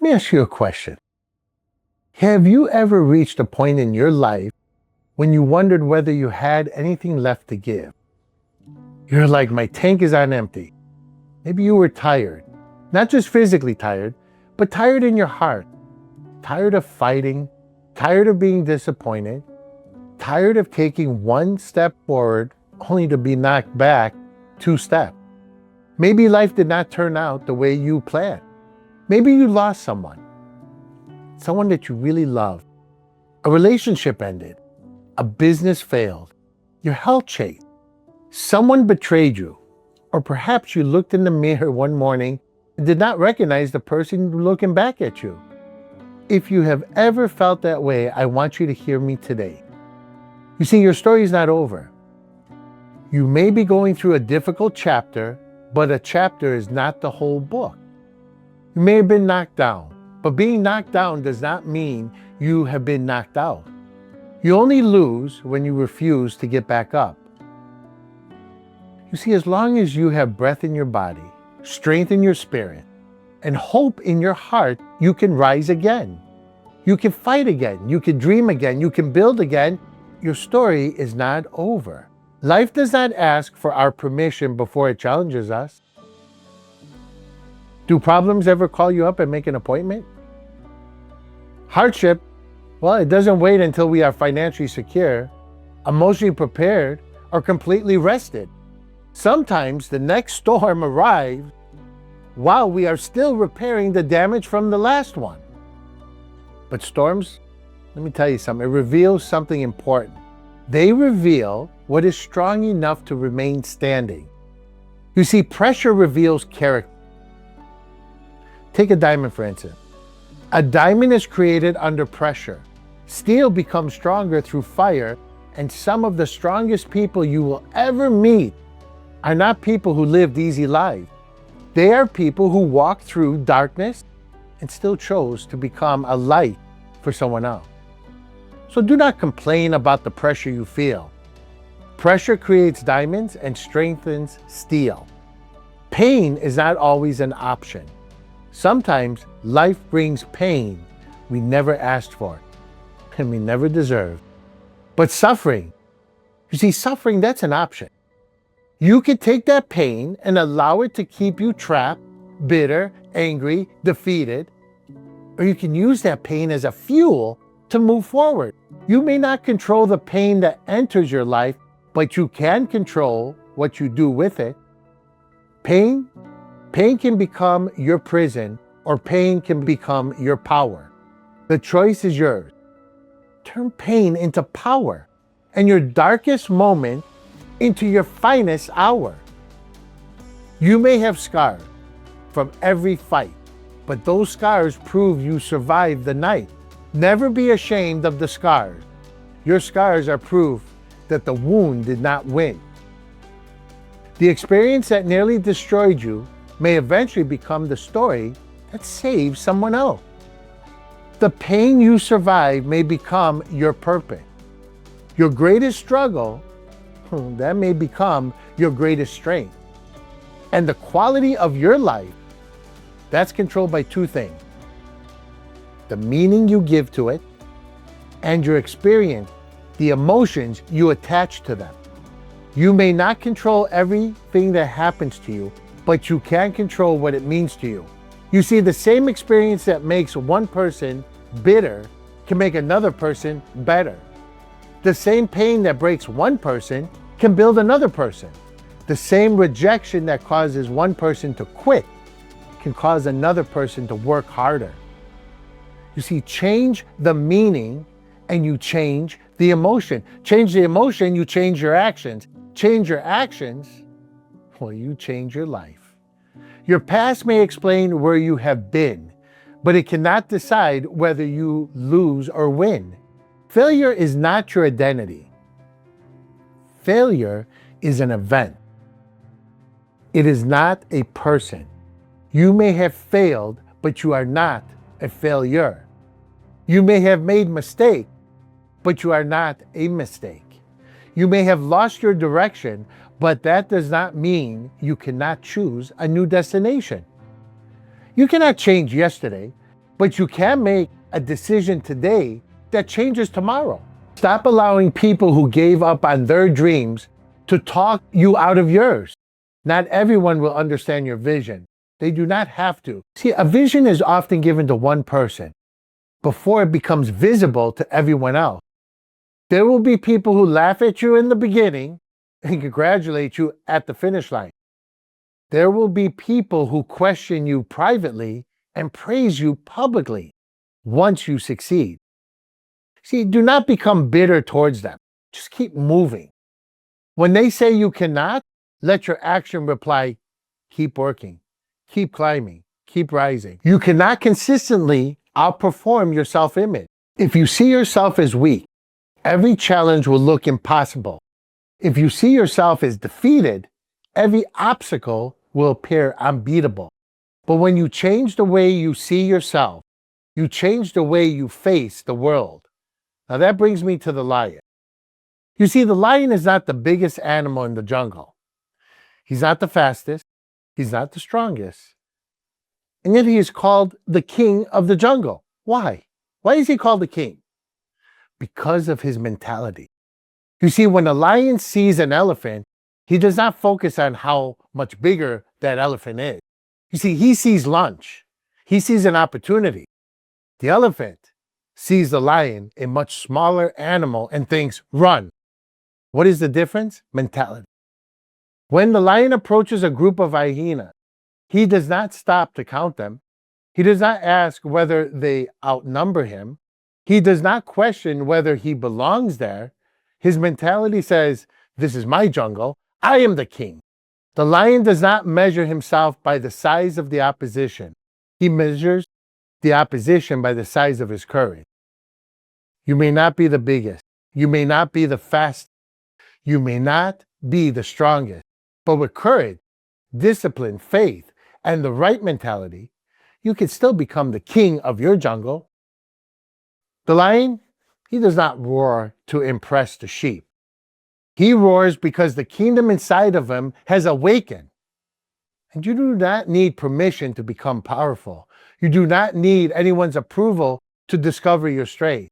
Let me ask you a question. Have you ever reached a point in your life when you wondered whether you had anything left to give? You're like, my tank is on empty. Maybe you were tired, not just physically tired, but tired in your heart, tired of fighting, tired of being disappointed, tired of taking one step forward only to be knocked back two steps. Maybe life did not turn out the way you planned. Maybe you lost someone that you really loved. A relationship ended. A business failed. Your health changed. Someone betrayed you. Or perhaps you looked in the mirror one morning and did not recognize the person looking back at you. If you have ever felt that way, I want you to hear me today. You see, your story is not over. You may be going through a difficult chapter, but a chapter is not the whole book. You may have been knocked down, but being knocked down does not mean you have been knocked out. You only lose when you refuse to get back up. You see, as long as you have breath in your body, strength in your spirit, and hope in your heart, you can rise again. You can fight again. You can dream again. You can build again. Your story is not over. Life does not ask for our permission before it challenges us. Do problems ever call you up and make an appointment? Hardship, well, it doesn't wait until we are financially secure, emotionally prepared, or completely rested. Sometimes the next storm arrives while we are still repairing the damage from the last one. But storms, let me tell you something, it reveals something important. They reveal what is strong enough to remain standing. You see, pressure reveals character. Take a diamond, for instance. A diamond is created under pressure. Steel becomes stronger through fire, and some of the strongest people you will ever meet are not people who lived easy lives. They are people who walked through darkness and still chose to become a light for someone else. So do not complain about the pressure you feel. Pressure creates diamonds and strengthens steel. Pain is not always an option. Sometimes life brings pain we never asked for and we never deserved. But suffering, you see, suffering, that's an option. You can take that pain and allow it to keep you trapped, bitter, angry, defeated, or you can use that pain as a fuel to move forward. You may not control the pain that enters your life, but you can control what you do with it. Pain can become your prison, or pain can become your power. The choice is yours. Turn pain into power, and your darkest moment into your finest hour. You may have scars from every fight, but those scars prove you survived the night. Never be ashamed of the scars. Your scars are proof that the wound did not win. The experience that nearly destroyed you may eventually become the story that saves someone else. The pain you survive may become your purpose. Your greatest struggle, that may become your greatest strength. And the quality of your life, that's controlled by two things: the meaning you give to it, and your experience, the emotions you attach to them. You may not control everything that happens to you, but you can control what it means to you. You see, the same experience that makes one person bitter can make another person better. The same pain that breaks one person can build another person. The same rejection that causes one person to quit can cause another person to work harder. You see, change the meaning and you change the emotion. Change the emotion, you change your actions. Change your actions, well, you change your life. Your past may explain where you have been, but it cannot decide whether you lose or win. Failure is not your identity. Failure is an event. It is not a person. You may have failed, but you are not a failure. You may have made mistakes, but you are not a mistake. You may have lost your direction, but that does not mean you cannot choose a new destination. You cannot change yesterday, But you can make a decision today that changes tomorrow. Stop allowing people who gave up on their dreams to talk you out of yours. Not everyone will understand your vision. They do not have to. See, a vision is often given to one person before it becomes visible to everyone else. There will be people who laugh at you in the beginning and congratulate you at the finish line. There will be people who question you privately and praise you publicly once you succeed. See, do not become bitter towards them. Just keep moving. When they say you cannot, let your action reply, keep working, keep climbing, keep rising. You cannot consistently outperform your self-image. If you see yourself as weak, every challenge will look impossible. If you see yourself as defeated, every obstacle will appear unbeatable. But when you change the way you see yourself, you change the way you face the world. Now that brings me to the lion. You see, the lion is not the biggest animal in the jungle. He's not the fastest. He's not the strongest. And yet he is called the king of the jungle. Why? Why is he called the king? Because of his mentality. You see, when a lion sees an elephant, he does not focus on how much bigger that elephant is. You see, he sees lunch. He sees an opportunity. The elephant sees the lion, a much smaller animal, and thinks, run. What is the difference? Mentality. When the lion approaches a group of hyenas, he does not stop to count them. He does not ask whether they outnumber him. He does not question whether he belongs there. His mentality says, this is my jungle. I am the king. The lion does not measure himself by the size of the opposition. He measures the opposition by the size of his courage. You may not be the biggest. You may not be the fastest. You may not be the strongest. But with courage, discipline, faith, and the right mentality, you can still become the king of your jungle. The lion, he does not roar to impress the sheep. He roars because the kingdom inside of him has awakened. And you do not need permission to become powerful. You do not need anyone's approval to discover your strength,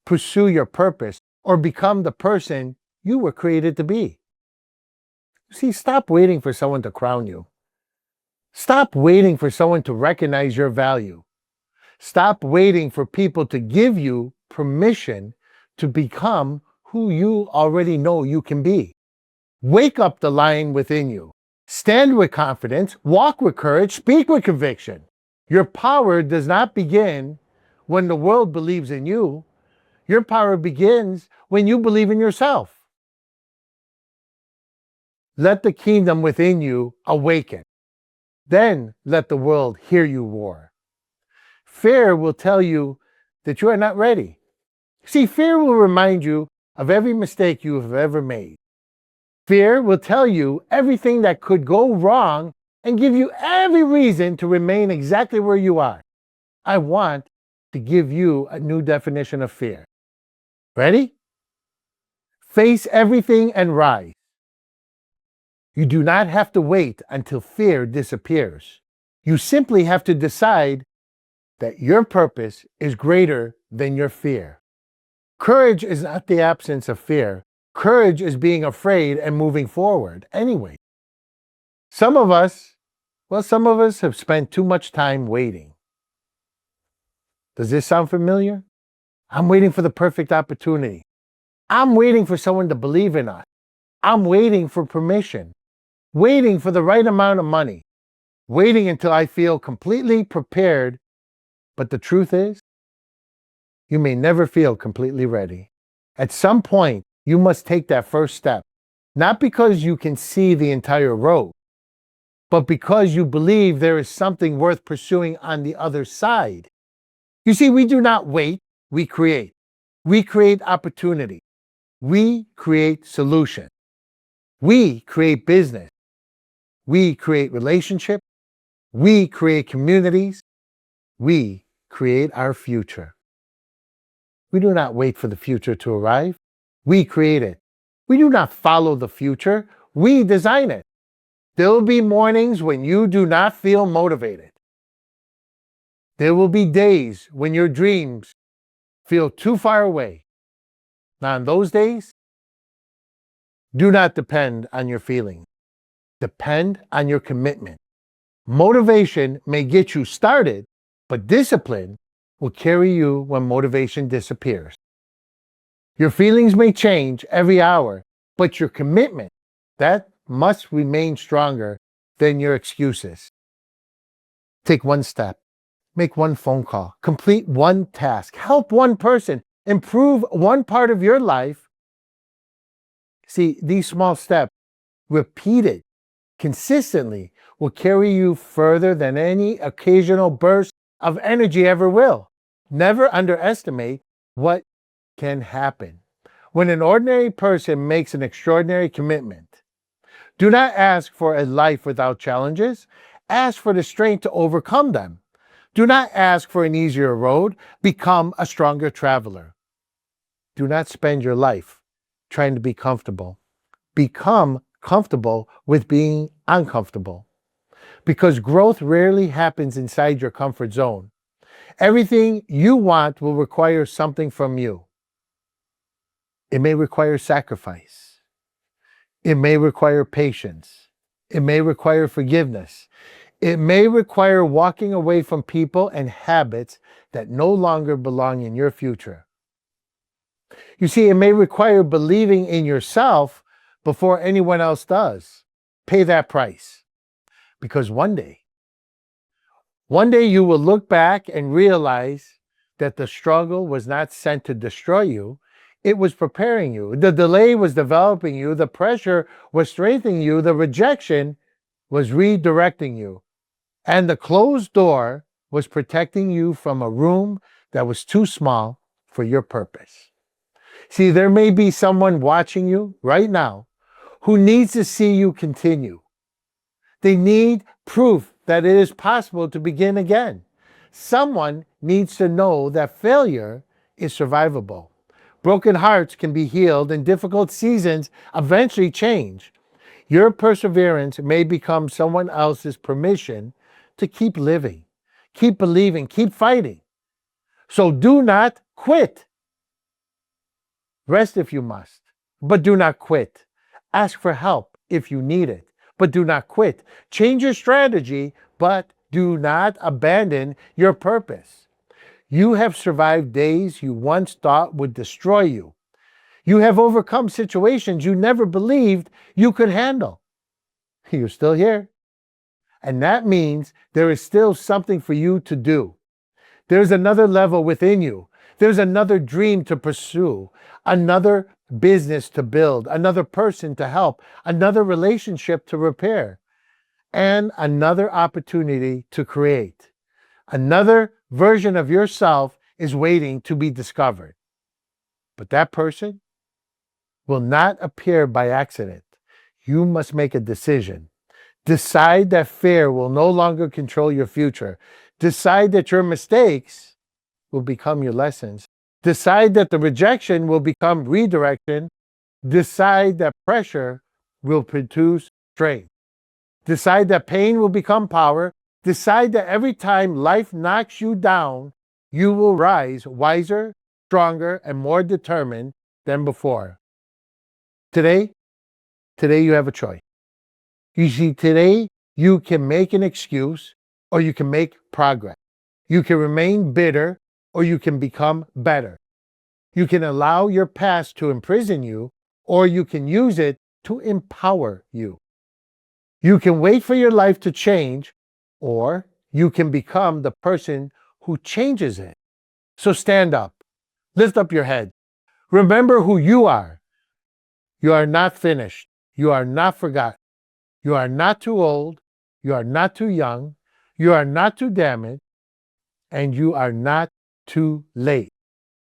pursue your purpose, or become the person you were created to be. See, stop waiting for someone to crown you. Stop waiting for someone to recognize your value. Stop waiting for people to give you permission to become who you already know you can be. Wake up the lion within you. Stand with confidence, walk with courage, speak with conviction. Your power does not begin when the world believes in you. Your power begins when you believe in yourself. Let the kingdom within you awaken. Then let the world hear you roar. Fear will tell you that you are not ready. See, fear will remind you of every mistake you have ever made. Fear will tell you everything that could go wrong and give you every reason to remain exactly where you are. I want to give you a new definition of fear. Ready? Face everything and rise. You do not have to wait until fear disappears. You simply have to decide that your purpose is greater than your fear. Courage is not the absence of fear. Courage is being afraid and moving forward anyway. Some of us have spent too much time waiting. Does this sound familiar? I'm waiting for the perfect opportunity. I'm waiting for someone to believe in us. I'm waiting for permission. Waiting for the right amount of money. Waiting until I feel completely prepared. But the truth is, you may never feel completely ready. At some point, you must take that first step. Not because you can see the entire road, but because you believe there is something worth pursuing on the other side. You see, we do not wait, we create. We create opportunity. We create solutions. We create business. We create relationships. We create communities. We create our future. We do not wait for the future to arrive. We create it. We do not follow the future. We design it. There will be mornings when you do not feel motivated. There will be days when your dreams feel too far away. Now, in those days, do not depend on your feelings. Depend on your commitment. Motivation may get you started, but discipline will carry you when motivation disappears. Your feelings may change every hour, but your commitment, that must remain stronger than your excuses. Take one step, make one phone call, complete one task, help one person, improve one part of your life. See, these small steps, repeated consistently, will carry you further than any occasional burst of energy ever will. Never underestimate what can happen when an ordinary person makes an extraordinary commitment. Do not ask for a life without challenges. Ask for the strength to overcome them. Do not ask for an easier road. Become a stronger traveler. Do not spend your life trying to be comfortable. Become comfortable with being uncomfortable. Because growth rarely happens inside your comfort zone. Everything you want will require something from you. It may require sacrifice. It may require patience. It may require forgiveness. It may require walking away from people and habits that no longer belong in your future. You see, it may require believing in yourself before anyone else does. Pay that price. Because one day you will look back and realize that the struggle was not sent to destroy you. It was preparing you. The delay was developing you. The pressure was strengthening you. The rejection was redirecting you. And the closed door was protecting you from a room that was too small for your purpose. See, there may be someone watching you right now who needs to see you continue. They need proof that it is possible to begin again. Someone needs to know that failure is survivable. Broken hearts can be healed and difficult seasons eventually change. Your perseverance may become someone else's permission to keep living, keep believing, keep fighting. So do not quit. Rest if you must, but do not quit. Ask for help if you need it, but do not quit. Change your strategy, but do not abandon your purpose. You have survived days you once thought would destroy you. You have overcome situations you never believed you could handle. You're still here. And that means there is still something for you to do. There's another level within you. There's another dream to pursue, another business to build, another person to help, another relationship to repair, and another opportunity to create. Another version of yourself is waiting to be discovered. But that person will not appear by accident. You must make a decision. Decide that fear will no longer control your future. Decide that your mistakes will become your lessons. Decide that the rejection will become redirection. Decide that pressure will produce strength. Decide that pain will become power. Decide that every time life knocks you down, you will rise wiser, stronger, and more determined than before. Today you have a choice. You see, today you can make an excuse or you can make progress. You can remain bitter or you can become better. You can allow your past to imprison you or you can use it to empower you. You can wait for your life to change or you can become the person who changes it. So stand up, lift up your head. Remember who you are. You are not finished. You are not forgotten. You are not too old. You are not too young. You are not too damaged. And you are not too late.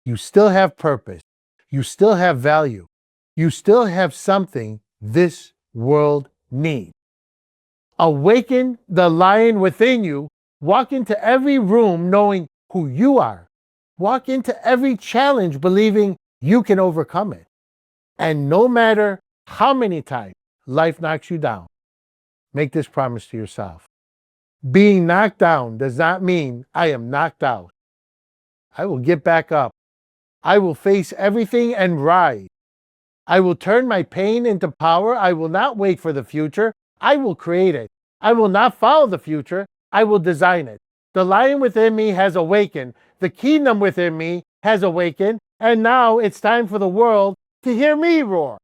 You still have purpose. You still have value. You still have something this world needs. Awaken the lion within you. Walk into every room knowing who you are. Walk into every challenge believing you can overcome it. And no matter how many times life knocks you down, make this promise to yourself. Being knocked down does not mean I am knocked out. I will get back up. I will face everything and rise. I will turn my pain into power. I will not wait for the future. I will create it. I will not follow the future. I will design it. The lion within me has awakened. The kingdom within me has awakened. And now it's time for the world to hear me roar.